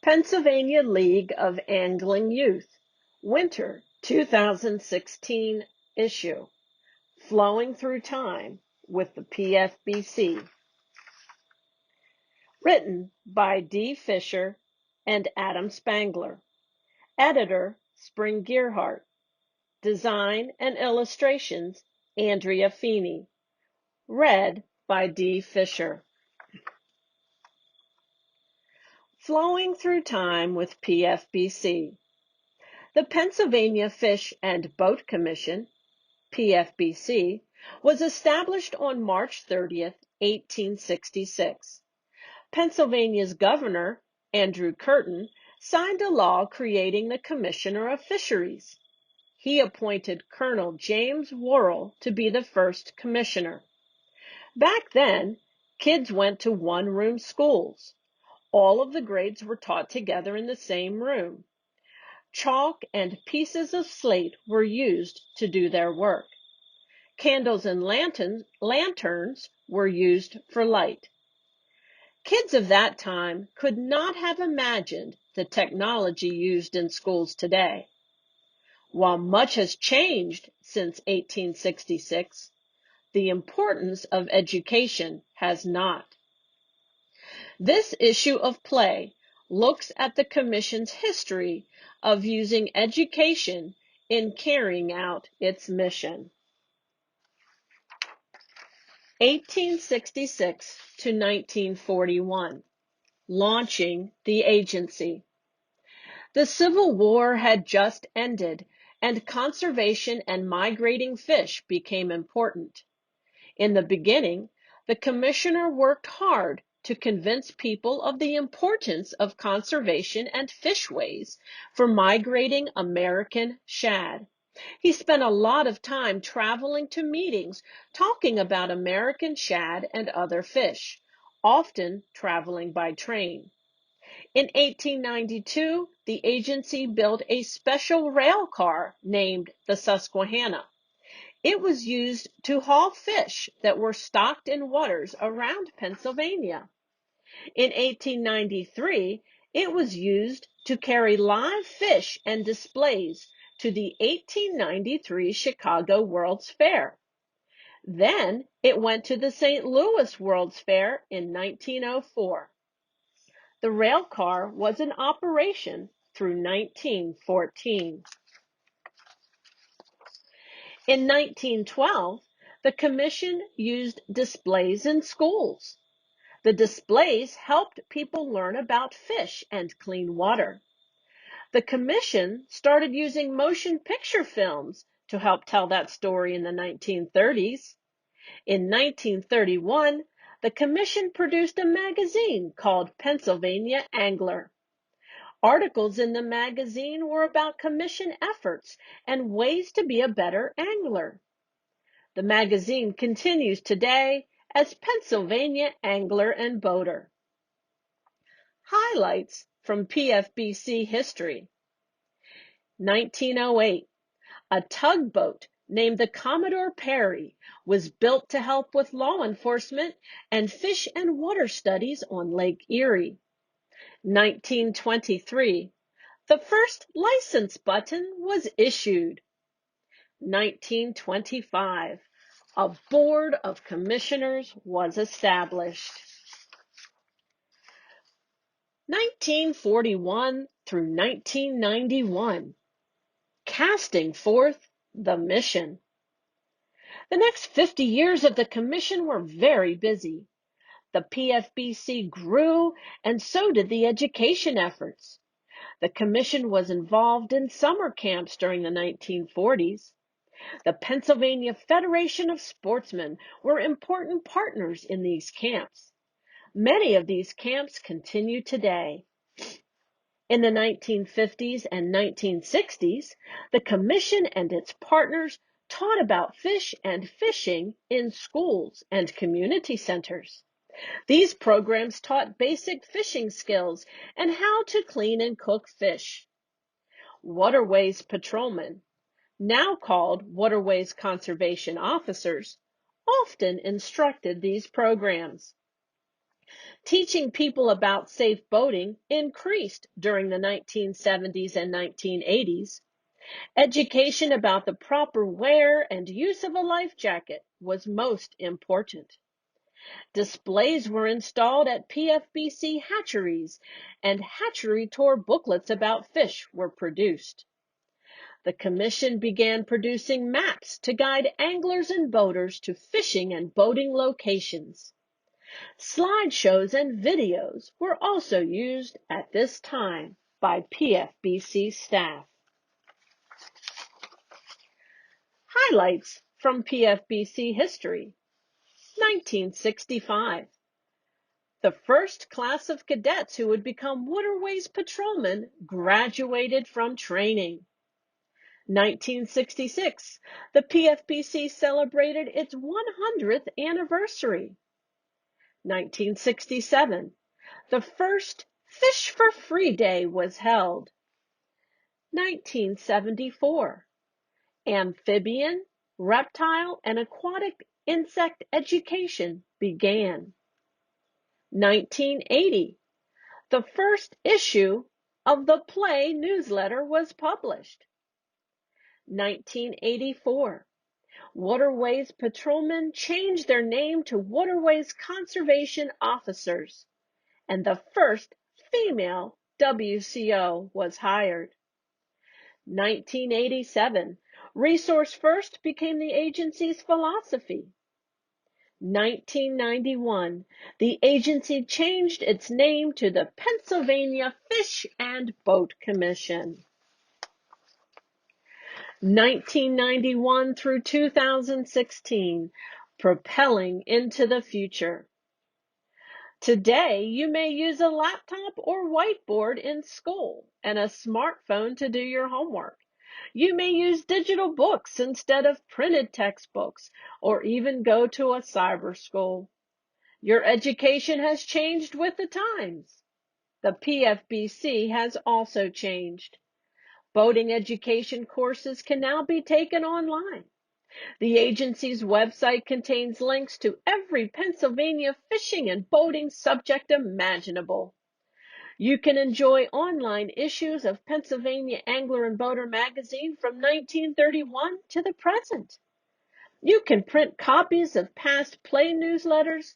Pennsylvania League of Angling Youth, Winter 2016 issue, Flowing Through Time with the PFBC. Written by D. Fisher and Adam Spangler. Editor, Spring Gearhart. Design and illustrations, Andrea Feeney. Read by D. Fisher. Flowing Through Time with PFBC. The Pennsylvania Fish and Boat Commission, PFBC, was established on March 30th, 1866. Pennsylvania's governor, Andrew Curtin, signed a law creating the Commissioner of Fisheries. He appointed Colonel James Worrell to be the first commissioner. Back then, kids went to one-room schools. All of the grades were taught together in the same room. Chalk and pieces of slate were used to do their work. Candles and lanterns were used for light. Kids of that time could not have imagined the technology used in schools today. While much has changed since 1866, the importance of education has not. This issue of Play looks at the Commission's history of using education in carrying out its mission. 1866 to 1941, launching the agency. The Civil War had just ended, and conservation and migrating fish became important. In the beginning, the commissioner worked hard to convince people of the importance of conservation and fishways for migrating American shad. He spent a lot of time traveling to meetings talking about American shad and other fish, often traveling by train. In 1892, the agency built a special rail car named the Susquehanna. It was used to haul fish that were stocked in waters around Pennsylvania. In 1893, it was used to carry live fish and displays to the 1893 Chicago World's Fair. Then it went to the St. Louis World's Fair in 1904. The rail car was in operation through 1914. In 1912, the Commission used displays in schools. The displays helped people learn about fish and clean water. The Commission started using motion picture films to help tell that story in the 1930s. In 1931, the Commission produced a magazine called Pennsylvania Angler. Articles in the magazine were about Commission efforts and ways to be a better angler. The magazine continues today as Pennsylvania Angler and Boater. Highlights from PFBC History. 1908, a tugboat named the Commodore Perry was built to help with law enforcement and fish and water studies on Lake Erie. 1923, the first license button was issued. 1925, a board of commissioners was established. 1941 through 1991, casting forth the mission. The next 50 years of the commission were very busy. The PFBC grew, and so did the education efforts. The commission was involved in summer camps during the 1940s. The Pennsylvania Federation of Sportsmen were important partners in these camps. Many of these camps continue today. In the 1950s and 1960s, the commission and its partners taught about fish and fishing in schools and community centers. These programs taught basic fishing skills and how to clean and cook fish. Waterways patrolmen, now called Waterways Conservation Officers, often instructed these programs. Teaching people about safe boating increased during the 1970s and 1980s. Education about the proper wear and use of a life jacket was most important. Displays were installed at PFBC hatcheries, and hatchery tour booklets about fish were produced. The commission began producing maps to guide anglers and boaters to fishing and boating locations. Slideshows and videos were also used at this time by PFBC staff. Highlights from PFBC history. 1965. The first class of cadets who would become waterways patrolmen graduated from training. 1966. The PFBC celebrated its 100th anniversary. 1967. The first Fish for Free Day was held. 1974. Amphibian, reptile, and aquatic insect education began. 1980. The first issue of the Play newsletter was published. 1984. Waterways patrolmen changed their name to Waterways Conservation Officers, and the first female WCO was hired. 1987. Resource First became the agency's philosophy. 1991. The agency changed its name to the Pennsylvania Fish and Boat Commission. 1991 through 2016, Propelling into the Future. Today, you may use a laptop or whiteboard in school and a smartphone to do your homework. You may use digital books instead of printed textbooks, or even go to a cyber school. Your education has changed with the times. The PFBC has also changed. Boating education courses can now be taken online. The agency's website contains links to every Pennsylvania fishing and boating subject imaginable. You can enjoy online issues of Pennsylvania Angler and Boater magazine from 1931 to the present. You can print copies of past Play newsletters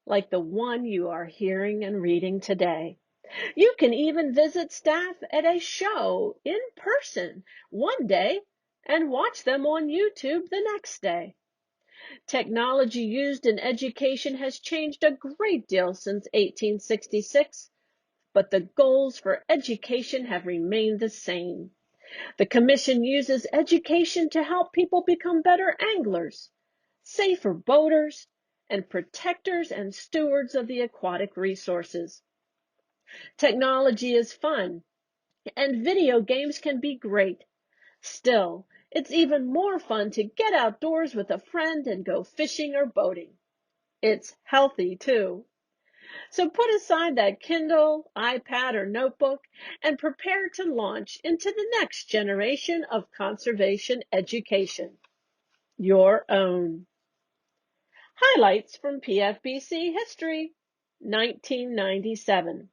like the one you are hearing and reading today. You can even visit staff at a show in person one day and watch them on YouTube the next day. Technology used in education has changed a great deal since 1866, but the goals for education have remained the same. The Commission uses education to help people become better anglers, safer boaters, and protectors and stewards of the aquatic resources. Technology is fun, and video games can be great. Still, it's even more fun to get outdoors with a friend and go fishing or boating. It's healthy, too. So put aside that Kindle, iPad, or notebook and prepare to launch into the next generation of conservation education. Your own. Highlights from PFBC history. 1997.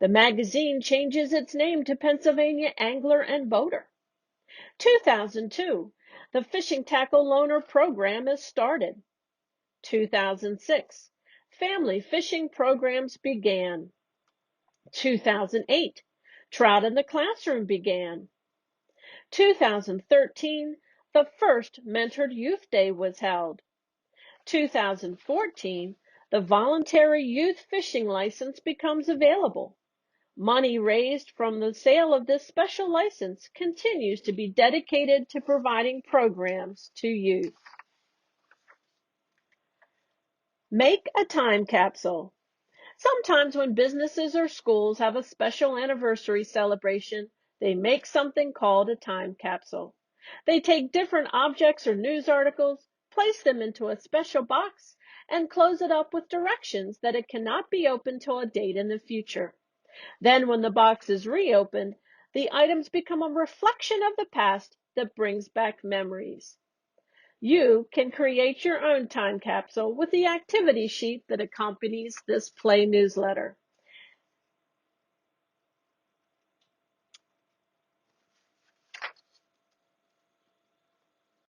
The magazine changes its name to Pennsylvania Angler and Boater. 2002. The Fishing Tackle Loaner Program is started. 2006. Family fishing programs began. 2008. Trout in the Classroom began. 2013. The first Mentored Youth Day was held. 2014. The Voluntary Youth Fishing License becomes available. Money raised from the sale of this special license continues to be dedicated to providing programs to youth. Make a time capsule. Sometimes when businesses or schools have a special anniversary celebration, they make something called a time capsule. They take different objects or news articles, place them into a special box, and close it up with directions that it cannot be opened till a date in the future. Then when the box is reopened, the items become a reflection of the past that brings back memories. You can create your own time capsule with the activity sheet that accompanies this play newsletter.